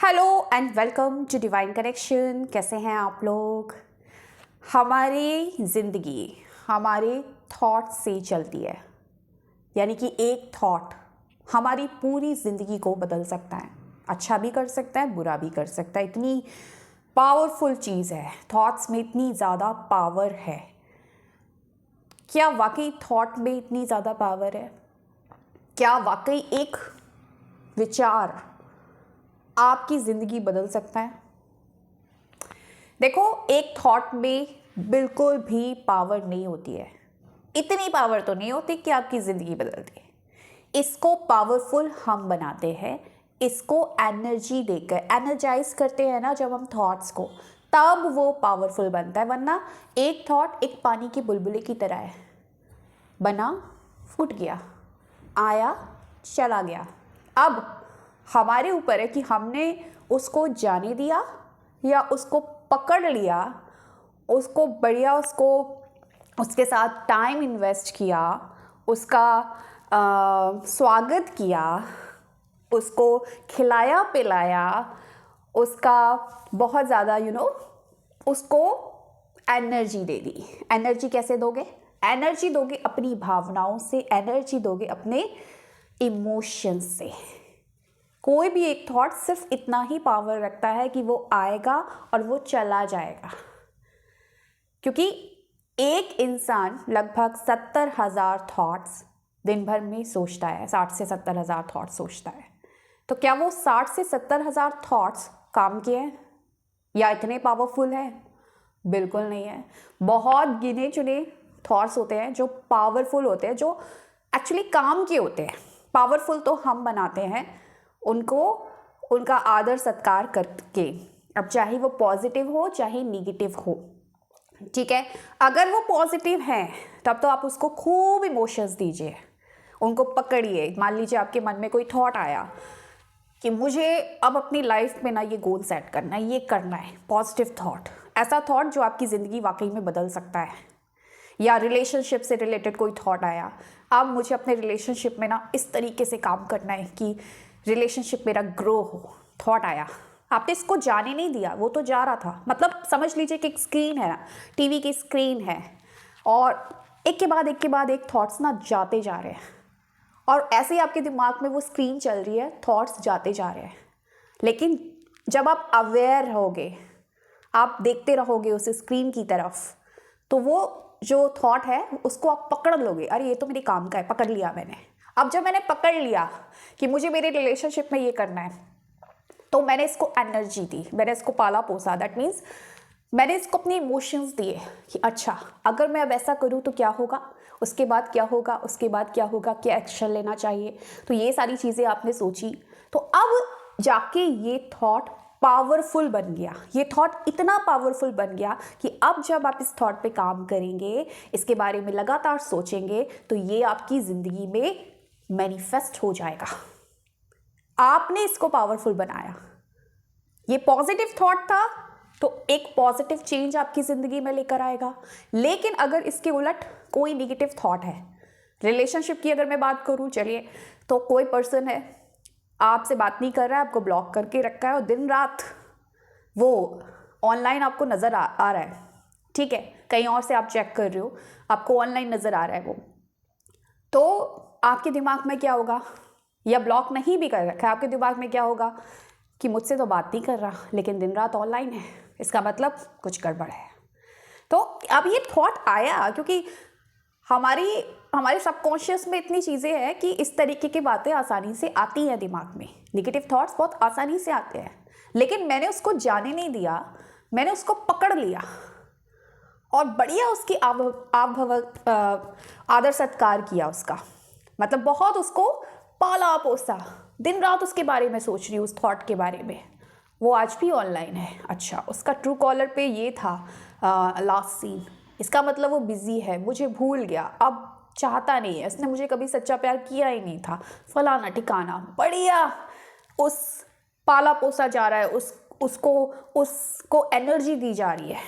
Hello and welcome to Divine Connection. कैसे हैं आप लोग? हमारी ज़िंदगी हमारे थॉट से चलती है, यानी कि एक थॉट हमारी पूरी ज़िंदगी को बदल सकता है। अच्छा भी कर सकता है, बुरा भी कर सकता है। इतनी पावरफुल चीज़ है, थॉट्स में इतनी ज़्यादा पावर है। क्या वाकई थॉट में इतनी ज़्यादा पावर है? क्या वाकई एक विचार आपकी ज़िंदगी बदल सकता है? देखो, एक थॉट में बिल्कुल भी पावर नहीं होती है। इतनी पावर तो नहीं होती कि आपकी ज़िंदगी बदल दे। इसको पावरफुल हम बनाते हैं, इसको एनर्जी देकर एनर्जाइज करते हैं ना जब हम थॉट्स को, तब वो पावरफुल बनता है। वरना एक थॉट एक पानी की बुलबुले की तरह है, बना, फूट गया, आया, चला गया। अब हमारे ऊपर है कि हमने उसको जाने दिया या उसको पकड़ लिया, उसको बढ़िया, उसके साथ टाइम इन्वेस्ट किया, उसका स्वागत किया, उसको खिलाया पिलाया, उसका बहुत ज़्यादा उसको एनर्जी दे दी। एनर्जी कैसे दोगे? एनर्जी दोगे अपनी भावनाओं से, एनर्जी दोगे अपने इमोशंस से। कोई भी एक थॉट सिर्फ इतना ही पावर रखता है कि वो आएगा और वो चला जाएगा। क्योंकि एक इंसान लगभग 70,000 थॉट्स दिन भर में सोचता है, 60 से 70,000 थॉट्स सोचता है। तो क्या वो 60 से 70,000 थॉट्स काम के हैं या इतने पावरफुल हैं? बिल्कुल नहीं है। बहुत गिने चुने थॉट्स होते हैं जो पावरफुल होते हैं, जो एक्चुअली काम के होते हैं। पावरफुल तो हम बनाते हैं उनको, उनका आदर सत्कार करके। अब चाहे वो पॉजिटिव हो चाहे निगेटिव हो, ठीक है। अगर वो पॉजिटिव है तब तो आप उसको खूब इमोशंस दीजिए, उनको पकड़िए। मान लीजिए आपके मन में कोई थॉट आया कि मुझे अब अपनी लाइफ में ना ये गोल सेट करना है, ये करना है, पॉजिटिव थॉट, ऐसा थॉट जो आपकी ज़िंदगी वाकई में बदल सकता है। या रिलेशनशिप से रिलेटेड कोई थॉट आया, अब मुझे अपने रिलेशनशिप में ना इस तरीके से काम करना है कि रिलेशनशिप मेरा ग्रो हो, थॉट आया। आपने इसको जाने नहीं दिया, वो तो जा रहा था। मतलब समझ लीजिए कि एक स्क्रीन है ना, टीवी की स्क्रीन है, और एक के बाद एक थॉट्स ना जाते जा रहे हैं, और ऐसे ही आपके दिमाग में वो स्क्रीन चल रही है, थॉट्स जाते जा रहे हैं। लेकिन जब आप अवेयर रहोगे, आप देखते रहोगे उस स्क्रीन की तरफ, तो वो जो थॉट है उसको आप पकड़ लोगे। अरे ये तो मेरे काम का है, पकड़ लिया मैंने। अब जब मैंने पकड़ लिया कि मुझे मेरे रिलेशनशिप में ये करना है, तो मैंने इसको एनर्जी दी, मैंने इसको पाला पोसा। दैट मीन्स मैंने इसको अपने इमोशंस दिए कि अच्छा, अगर मैं अब ऐसा करूँ तो क्या होगा, उसके बाद क्या होगा, उसके बाद क्या होगा, क्या एक्शन लेना चाहिए। तो ये सारी चीज़ें आपने सोची, तो अब जाके ये थॉट पावरफुल बन गया। ये थॉट इतना पावरफुल बन गया कि अब जब आप इस थॉट पे काम करेंगे, इसके बारे में लगातार सोचेंगे, तो ये आपकी ज़िंदगी में मैनिफेस्ट हो जाएगा। आपने इसको पावरफुल बनाया। ये पॉजिटिव थॉट था तो एक पॉजिटिव चेंज आपकी ज़िंदगी में लेकर आएगा। लेकिन अगर इसके उलट कोई निगेटिव थॉट है, रिलेशनशिप की अगर मैं बात करूं, चलिए, तो कोई पर्सन है, आपसे बात नहीं कर रहा है, आपको ब्लॉक करके रखा है, और दिन रात वो ऑनलाइन आपको नज़र आ रहा है, ठीक है, कहीं और से आप चेक कर रहे हो, आपको ऑनलाइन नज़र आ रहा है वो, तो आपके दिमाग में क्या होगा? या ब्लॉक नहीं भी कर रखा है, आपके दिमाग में क्या होगा कि मुझसे तो बात नहीं कर रहा लेकिन दिन रात ऑनलाइन है, इसका मतलब कुछ गड़बड़ है। तो अब ये थॉट आया क्योंकि हमारे सबकॉन्शियस में इतनी चीज़ें हैं कि इस तरीके की बातें आसानी से आती हैं दिमाग में। नेगेटिव थॉट्स बहुत आसानी से आते हैं, लेकिन मैंने उसको जाने नहीं दिया, मैंने उसको पकड़ लिया और बढ़िया उसकी आदर सत्कार किया उसका। मतलब बहुत उसको पाला पोसा, दिन रात उसके बारे में सोच रही हूँ, उस थॉट के बारे में। वो आज भी ऑनलाइन है, अच्छा, उसका ट्रू कॉलर पे ये था लास्ट सीन, इसका मतलब वो बिजी है, मुझे भूल गया, अब चाहता नहीं है, उसने मुझे कभी सच्चा प्यार किया ही नहीं था, फलाना ठिकाना। बढ़िया उस पाला पोसा जा रहा है, उसको एनर्जी दी जा रही है।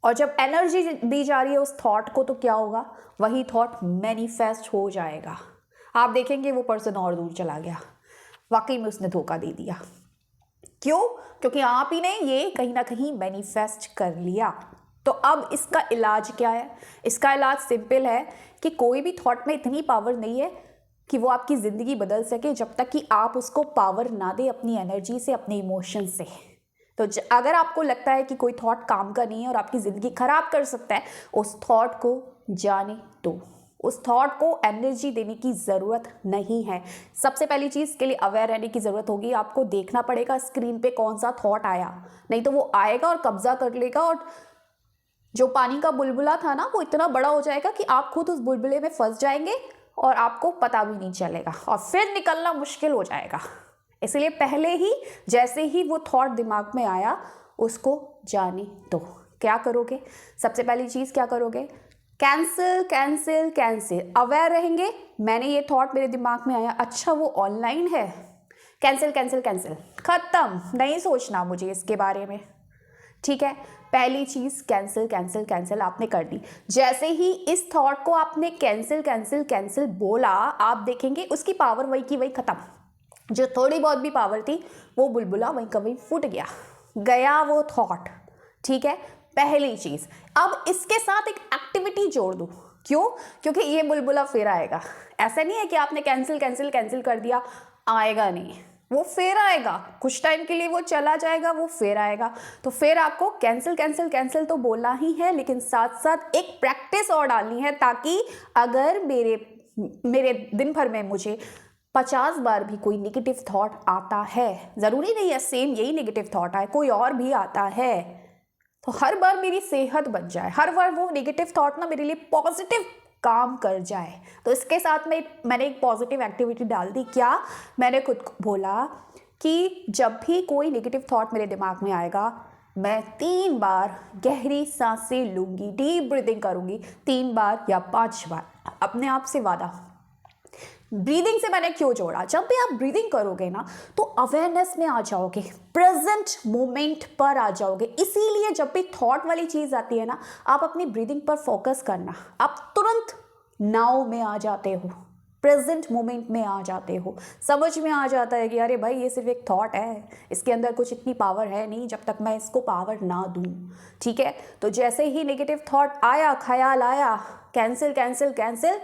और जब एनर्जी दी जा रही है उस थॉट को, तो क्या होगा? वही थॉट मैनिफेस्ट हो जाएगा। आप देखेंगे वो पर्सन और दूर चला गया, वाकई में उसने धोखा दे दिया। क्यों? क्योंकि आप ही ने ये कहीं ना कहीं मैनिफेस्ट कर लिया। तो अब इसका इलाज क्या है? इसका इलाज सिंपल है कि कोई भी थॉट में इतनी पावर नहीं है कि वो आपकी ज़िंदगी बदल सके, जब तक कि आप उसको पावर ना दे अपनी एनर्जी से, अपने इमोशन से। तो अगर आपको लगता है कि कोई थॉट काम का नहीं है और आपकी ज़िंदगी खराब कर सकता है, उस थॉट को जाने दो। उस थॉट को एनर्जी देने की ज़रूरत नहीं है। सबसे पहली चीज़ के लिए अवेयर रहने की ज़रूरत होगी। आपको देखना पड़ेगा स्क्रीन पे कौन सा थॉट आया, नहीं तो वो आएगा और कब्जा कर लेगा, और जो पानी का बुलबुला था ना, वो इतना बड़ा हो जाएगा कि आप खुद उस बुलबुले में फंस जाएंगे और आपको पता भी नहीं चलेगा, और फिर निकलना मुश्किल हो जाएगा। इसलिए पहले ही जैसे ही वो थॉट दिमाग में आया, उसको जाने दो। क्या करोगे? सबसे पहली चीज़ क्या करोगे? Cancel cancel cancel. अवेयर रहेंगे, मैंने ये थॉट मेरे दिमाग में आया, अच्छा वो ऑनलाइन है, कैंसिल कैंसिल कैंसिल, खत्म, नहीं सोचना मुझे इसके बारे में। ठीक है, पहली चीज़ कैंसिल कैंसिल कैंसिल आपने कर दी। जैसे ही इस थॉट को आपने कैंसिल कैंसिल कैंसिल बोला, आप देखेंगे उसकी पावर वही की वही खत्म। जो थोड़ी बहुत भी पावर थी, वो बुलबुला वहीं का वहीं फूट गया वो थॉट। ठीक है, पहली चीज़। अब इसके साथ एक एक्टिविटी जोड़ दूँ। क्यों? क्योंकि ये बुलबुला फिर आएगा। ऐसा नहीं है कि आपने कैंसिल कैंसिल कैंसिल कर दिया, आएगा नहीं, वो फिर आएगा। कुछ टाइम के लिए वो चला जाएगा, वो फिर आएगा। तो फिर आपको कैंसिल कैंसिल कैंसिल तो बोलना ही है, लेकिन साथ साथ एक प्रैक्टिस और डालनी है, ताकि अगर मेरे दिन भर में मुझे 50 बार भी कोई नेगेटिव थॉट आता है, ज़रूरी नहीं है सेम यही नेगेटिव थॉट आए, कोई और भी आता है, तो हर बार मेरी सेहत बन जाए, हर बार वो नेगेटिव थॉट ना मेरे लिए पॉजिटिव काम कर जाए। तो इसके साथ में मैंने एक पॉजिटिव एक्टिविटी डाल दी। क्या? मैंने खुद को बोला कि जब भी कोई नेगेटिव थॉट मेरे दिमाग में आएगा, मैं 3 बार गहरी सांसें लूँगी, डीप ब्रीदिंग करूँगी, 3 बार या 5 बार, अपने आप से वादा। ब्रीदिंग से मैंने क्यों जोड़ा? जब भी आप ब्रीदिंग करोगे ना, तो अवेयरनेस में आ जाओगे, प्रेजेंट मोमेंट पर आ जाओगे। इसीलिए जब भी थॉट वाली चीज़ आती है ना, आप अपनी ब्रीदिंग पर फोकस करना, आप तुरंत नाउ में आ जाते हो, प्रेजेंट मोमेंट में आ जाते हो। समझ में आ जाता है कि अरे भाई ये सिर्फ एक थॉट है, इसके अंदर कुछ इतनी पावर है नहीं जब तक मैं इसको पावर ना दूँ। ठीक है, तो जैसे ही नेगेटिव थॉट आया, ख्याल आया, cancel cancel cancel,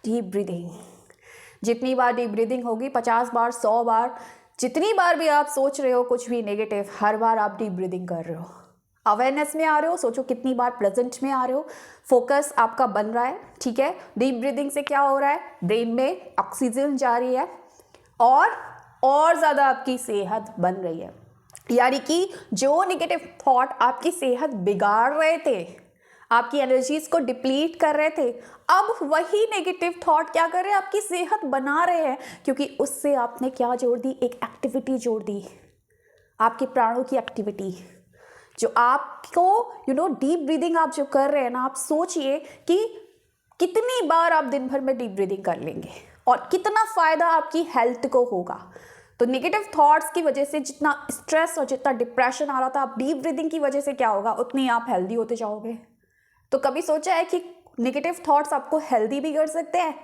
deep breathing. जितनी बार डीप ब्रीदिंग होगी, 50 बार, 100 बार, जितनी बार भी आप सोच रहे हो कुछ भी नेगेटिव, हर बार आप डीप ब्रीदिंग कर रहे हो, अवेयरनेस में आ रहे हो। सोचो कितनी बार प्रेजेंट में आ रहे हो, फोकस आपका बन रहा है। ठीक है, डीप ब्रीदिंग से क्या हो रहा है? ब्रेन में ऑक्सीजन जा रही है और ज़्यादा आपकी सेहत बन रही है। यानी कि जो नेगेटिव थॉट आपकी सेहत बिगाड़ रहे थे, आपकी एनर्जीज को डिप्लीट कर रहे थे, अब वही नेगेटिव थॉट क्या कर रहे हैं? आपकी सेहत बना रहे हैं, क्योंकि उससे आपने क्या जोड़ दी? एक एक्टिविटी जोड़ दी, आपके प्राणों की एक्टिविटी, जो आपको डीप ब्रीदिंग आप जो कर रहे हैं ना, आप सोचिए कि कितनी बार आप दिन भर में डीप ब्रीदिंग कर लेंगे और कितना फ़ायदा आपकी हेल्थ को होगा। तो नेगेटिव थॉट्स की वजह से जितना स्ट्रेस और जितना डिप्रेशन आ रहा था, आप डीप ब्रीदिंग की वजह से क्या होगा? उतनी आप हेल्दी होते जाओगे। तो कभी सोचा है कि नेगेटिव थॉट्स आपको हेल्दी भी कर सकते हैं?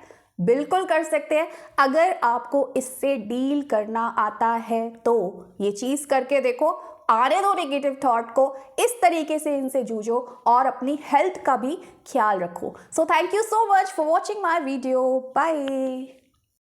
बिल्कुल कर सकते हैं, अगर आपको इससे डील करना आता है तो। ये चीज़ करके देखो, आने दो नेगेटिव थॉट को, इस तरीके से इनसे जूझो और अपनी हेल्थ का भी ख्याल रखो। So thank you so much for watching my video. Bye.